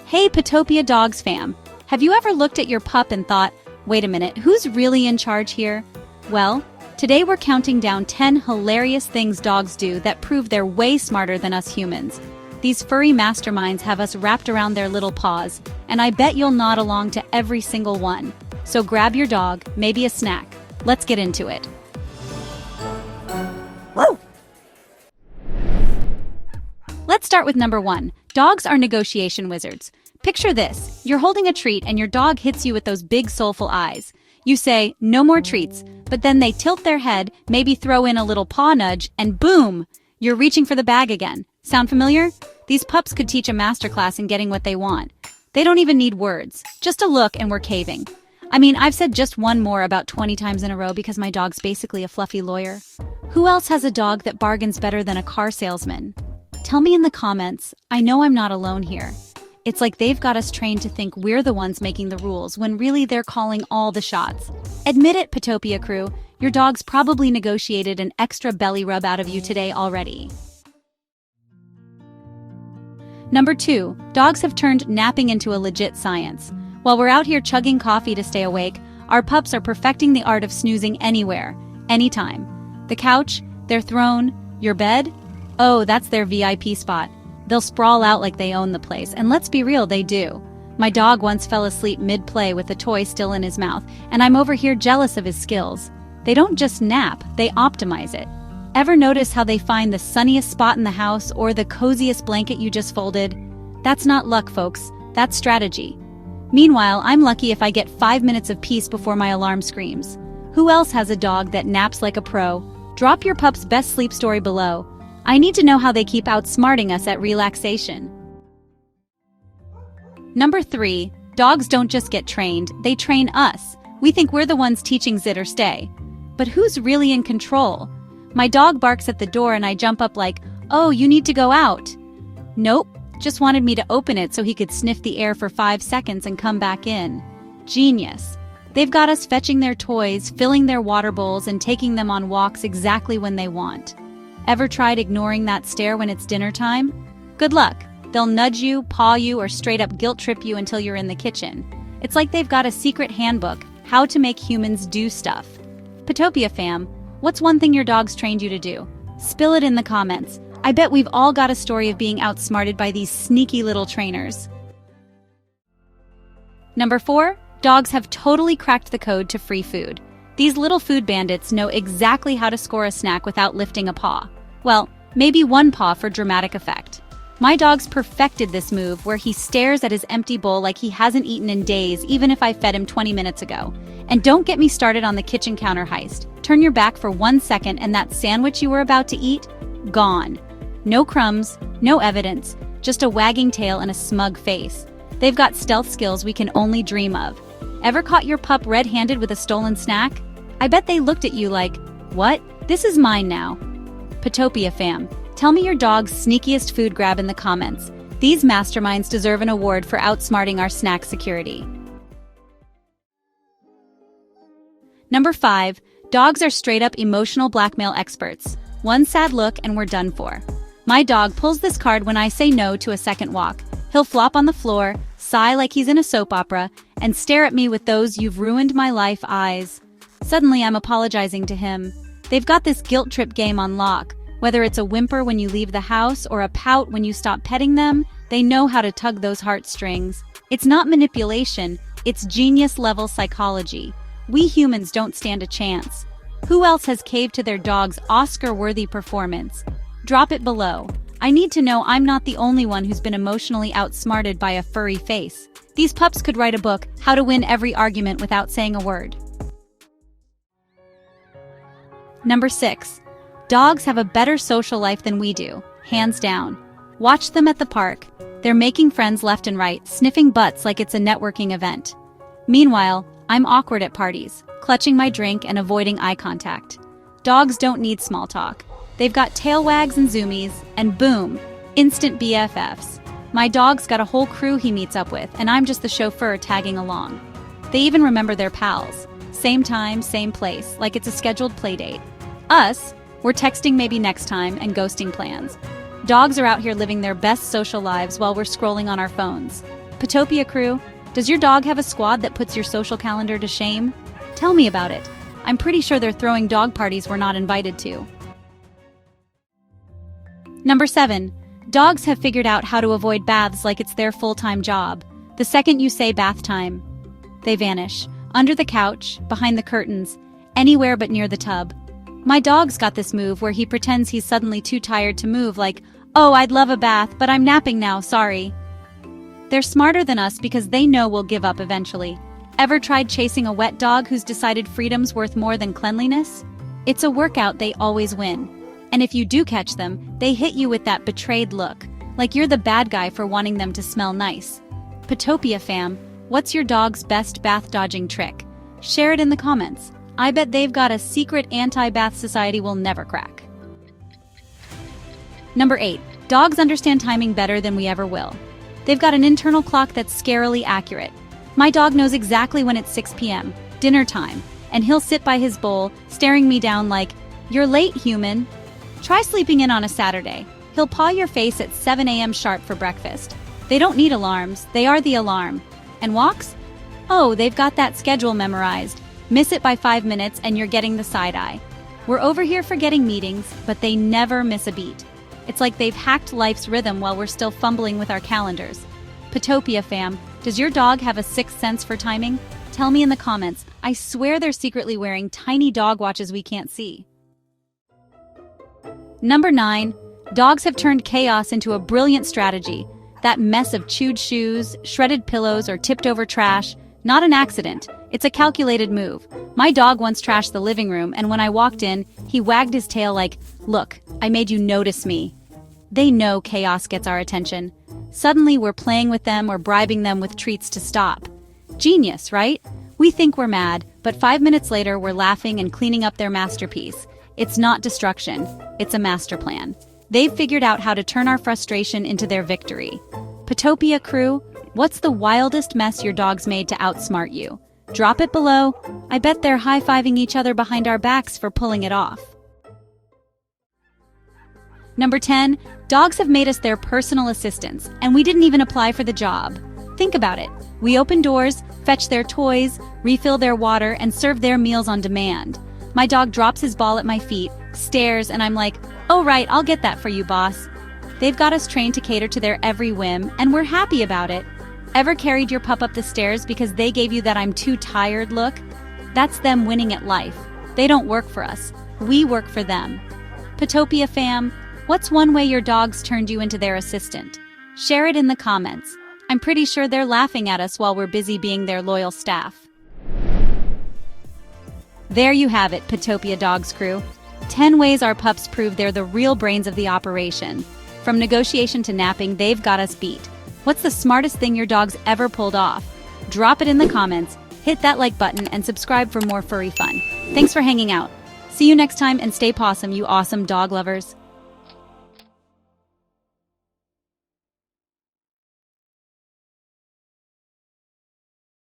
Hey PETOPIA Dogs fam! Have you ever looked at your pup and thought, wait a minute, who's really in charge here? Well, today we're counting down 10 hilarious things dogs do that prove they're way smarter than us humans. These furry masterminds have us wrapped around their little paws, and I bet you'll nod along to every single one. So grab your dog, maybe a snack. Let's get into it. Let's start with number 1. Dogs are negotiation wizards. Picture this. You're holding a treat and your dog hits you with those big soulful eyes. You say, no more treats, but then they tilt their head, maybe throw in a little paw nudge, and boom! You're reaching for the bag again. Sound familiar? These pups could teach a masterclass in getting what they want. They don't even need words. Just a look and we're caving. I mean, I've said just one more about 20 times in a row because my dog's basically a fluffy lawyer. Who else has a dog that bargains better than a car salesman? Tell me in the comments. I know I'm not alone here. It's like they've got us trained to think we're the ones making the rules when really they're calling all the shots. Admit it, PETOPIA crew, your dog's probably negotiated an extra belly rub out of you today already. Number 2, dogs have turned napping into a legit science. While we're out here chugging coffee to stay awake, our pups are perfecting the art of snoozing anywhere, anytime. The couch, their throne, your bed? Oh, that's their VIP spot. They'll sprawl out like they own the place, and let's be real, they do. My dog once fell asleep mid-play with a toy still in his mouth, and I'm over here jealous of his skills. They don't just nap, they optimize it. Ever notice how they find the sunniest spot in the house or the coziest blanket you just folded? That's not luck, folks. That's strategy. Meanwhile, I'm lucky if I get 5 minutes of peace before my alarm screams. Who else has a dog that naps like a pro? Drop your pup's best sleep story below. I need to know how they keep outsmarting us at relaxation. Number 3, dogs don't just get trained, they train us. We think we're the ones teaching sit or stay. But who's really in control? My dog barks at the door and I jump up like, oh, you need to go out. Nope, just wanted me to open it so he could sniff the air for 5 seconds and come back in. Genius. They've got us fetching their toys, filling their water bowls, and taking them on walks exactly when they want. Ever tried ignoring that stare when it's dinner time? Good luck. They'll nudge you, paw you, or straight up guilt trip you until you're in the kitchen. It's like they've got a secret handbook, how to make humans do stuff. PETOPIA fam, what's one thing your dog's trained you to do? Spill it in the comments. I bet we've all got a story of being outsmarted by these sneaky little trainers. Number 4, dogs have totally cracked the code to free food. These little food bandits know exactly how to score a snack without lifting a paw. Well, maybe one paw for dramatic effect. My dog's perfected this move where he stares at his empty bowl like he hasn't eaten in days even if I fed him 20 minutes ago. And don't get me started on the kitchen counter heist. Turn your back for 1 second and that sandwich you were about to eat? Gone. No crumbs, no evidence, just a wagging tail and a smug face. They've got stealth skills we can only dream of. Ever caught your pup red-handed with a stolen snack? I bet they looked at you like, what? This is mine now. PETOPIA fam, tell me your dog's sneakiest food grab in the comments. These masterminds deserve an award for outsmarting our snack security. Number 5, dogs are straight-up emotional blackmail experts. One sad look and we're done for. My dog pulls this card when I say no to a second walk. He'll flop on the floor, sigh like he's in a soap opera, and stare at me with those "you've ruined my life" eyes. Suddenly I'm apologizing to him. They've got this guilt trip game on lock. Whether it's a whimper when you leave the house or a pout when you stop petting them, they know how to tug those heartstrings. It's not manipulation, it's genius-level psychology. We humans don't stand a chance. Who else has caved to their dog's Oscar-worthy performance? Drop it below. I need to know I'm not the only one who's been emotionally outsmarted by a furry face. These pups could write a book, How to Win Every Argument Without Saying a Word. Number 6, dogs have a better social life than we do, hands down. Watch them at the park. They're making friends left and right, sniffing butts like it's a networking event. Meanwhile, I'm awkward at parties, clutching my drink and avoiding eye contact. Dogs don't need small talk. They've got tail wags and zoomies, and boom, instant BFFs. My dog's got a whole crew he meets up with, and I'm just the chauffeur tagging along. They even remember their pals. Same time, same place, like it's a scheduled playdate. Us, we're texting maybe next time and ghosting plans. Dogs are out here living their best social lives while we're scrolling on our phones. PETOPIA crew, does your dog have a squad that puts your social calendar to shame? Tell me about it. I'm pretty sure they're throwing dog parties we're not invited to. Number 7. Dogs have figured out how to avoid baths like it's their full-time job. The second you say bath time, they vanish. Under the couch, behind the curtains, anywhere but near the tub. My dog's got this move where he pretends he's suddenly too tired to move, like, "Oh, I'd love a bath, but I'm napping now, sorry." They're smarter than us because they know we'll give up eventually. Ever tried chasing a wet dog who's decided freedom's worth more than cleanliness? It's a workout they always win. And if you do catch them, they hit you with that betrayed look, like you're the bad guy for wanting them to smell nice. PETOPIA fam, what's your dog's best bath-dodging trick? Share it in the comments. I bet they've got a secret anti-bath society we'll never crack. Number 8. Dogs understand timing better than we ever will. They've got an internal clock that's scarily accurate. My dog knows exactly when it's 6 p.m., dinner time, and he'll sit by his bowl, staring me down like, "You're late, human." Try sleeping in on a Saturday. He'll paw your face at 7 a.m. sharp for breakfast. They don't need alarms, they are the alarm. And walks? Oh, they've got that schedule memorized. Miss it by 5 minutes and you're getting the side eye. We're over here forgetting meetings, but they never miss a beat. It's like they've hacked life's rhythm while we're still fumbling with our calendars. PETOPIA fam, does your dog have a sixth sense for timing? Tell me in the comments. I swear they're secretly wearing tiny dog watches we can't see. Number 9. Dogs have turned chaos into a brilliant strategy. That mess of chewed shoes, shredded pillows, or tipped-over trash, not an accident. It's a calculated move. My dog once trashed the living room, and when I walked in, he wagged his tail like, "Look, I made you notice me." They know chaos gets our attention. Suddenly we're playing with them or bribing them with treats to stop. Genius, right? We think we're mad, but 5 minutes later we're laughing and cleaning up their masterpiece. It's not destruction, it's a master plan. They've figured out how to turn our frustration into their victory. PETOPIA crew, what's the wildest mess your dog's made to outsmart you? Drop it below. I bet they're high-fiving each other behind our backs for pulling it off. Number 10. Dogs have made us their personal assistants, and we didn't even apply for the job. Think about it. We open doors, fetch their toys, refill their water, and serve their meals on demand. My dog drops his ball at my feet, stares, and I'm like, "Oh right, I'll get that for you, boss." They've got us trained to cater to their every whim, and we're happy about it. Ever carried your pup up the stairs because they gave you that "I'm too tired" look? That's them winning at life. They don't work for us. We work for them. PETOPIA fam, what's one way your dog's turned you into their assistant? Share it in the comments. I'm pretty sure they're laughing at us while we're busy being their loyal staff. There you have it, PETOPIA Dogs crew. 10 ways our pups prove they're the real brains of the operation. From negotiation to napping, they've got us beat. What's the smartest thing your dog's ever pulled off? Drop it in the comments, hit that like button, and subscribe for more furry fun. Thanks for hanging out. See you next time and stay pawsome, you awesome dog lovers.